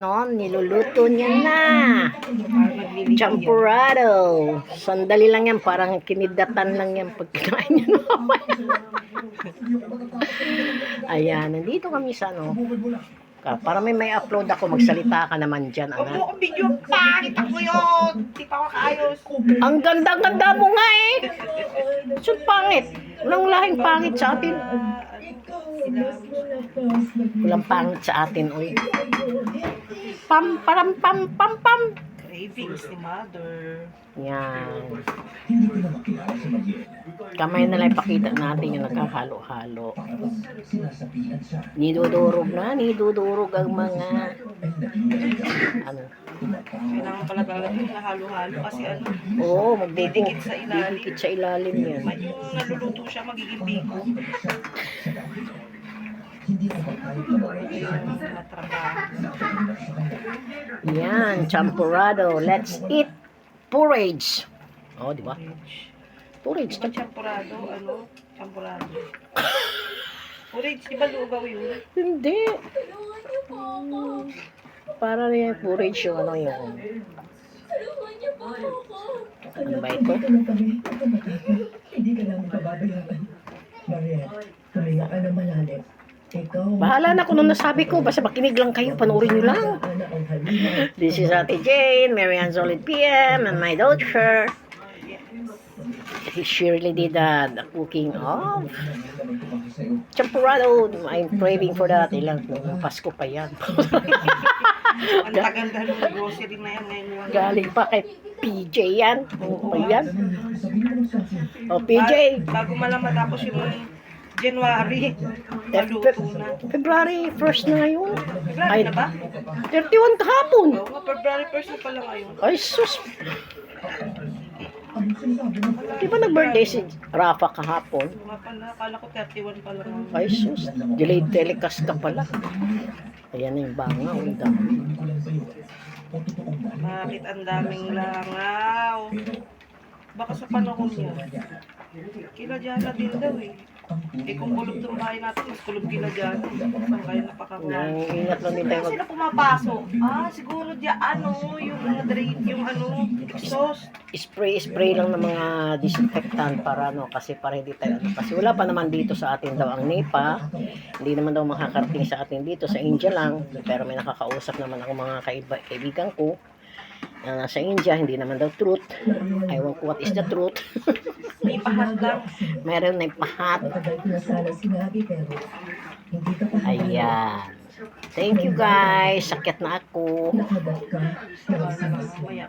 No, niluluto niya na. Champurrado. Sandali lang yan. Parang kinidatan lang yan pag kinain niya. Ayan, nandito kami sa ano. Para may upload ako, magsalita ka naman dyan. Huwag mo akong video, pangit ako yun. Di pa ako kaayos. Ang ganda-ganda mo nga eh. So pangit. Walang lahing pangit sa atin. Walang pangit sa atin, oy. Pam, param, pam, pam, pam. Cravings ni mother. Yan. Kamay na lang ipakita natin yung nagkahalo-halo. Nidudurog ang mga ano. Kailangan pala talaga na halo-halo kasi ano. Oo, Didikit sa ilalim. Didikit sa ilalim yan. May yung naluluto siya magiging biko. Yan, champurrado. Let's eat porridge. Oh, di ba? Porridge. Diba champurrado? Ano? Champurrado. Porridge, di ba lugaw yun? Hindi. Para rin porridge yung ano yung... Ano ba ito? Hindi ka lang pababayaan. Mariette, tuminga ka na malalim. Bahala na kung nung nasabi ko. Basta makinig lang kayo. Panoorin nyo lang. This is Ate Jane, Marianne Solid PM, and my daughter. She really did the cooking of champurrado. I'm craving for that. Ilang Pasko pa yan. Ang tagal-tagal ng grocery na yan ngayon. Galing pa kay PJ yan. Ano pa yan? O PJ. Bago malang matapos yung January, maluto na. February 1st na ngayon. February na ba? 31 kahapon. Oo, February 1st na pala ngayon. Ay sus. Di ba nag-birthday si Rafa kahapon? Nga pala, akala ko 31 pala ngayon. Ay sus. Delayed telecast ka pala. Ayan na yung bangaw. Ang dami. Bakit ang daming langaw? Baka sa panahon niya. Kila Diana din daw eh. Eh kung kulog ng bahay natin, mas kulog kila Diana. Saan kayo napakakuha? Ingat lang din tayo Kasi na pumapasok. Siguro diya yung mga drain, yung exhaust. spray lang ng mga disinfectant para ano, kasi para hindi tayo ano. Kasi wala pa naman dito sa atin daw ang NEPA. Hindi naman daw makakarating sa atin dito sa India lang. Pero may nakakausap naman ako mga kaibigan ko na nasa India, hindi naman daw truth. Ewan ko what is the truth. May pahat lang. Meron na pahat. Ayan. Thank you guys. Sakit na ako. Mamaya.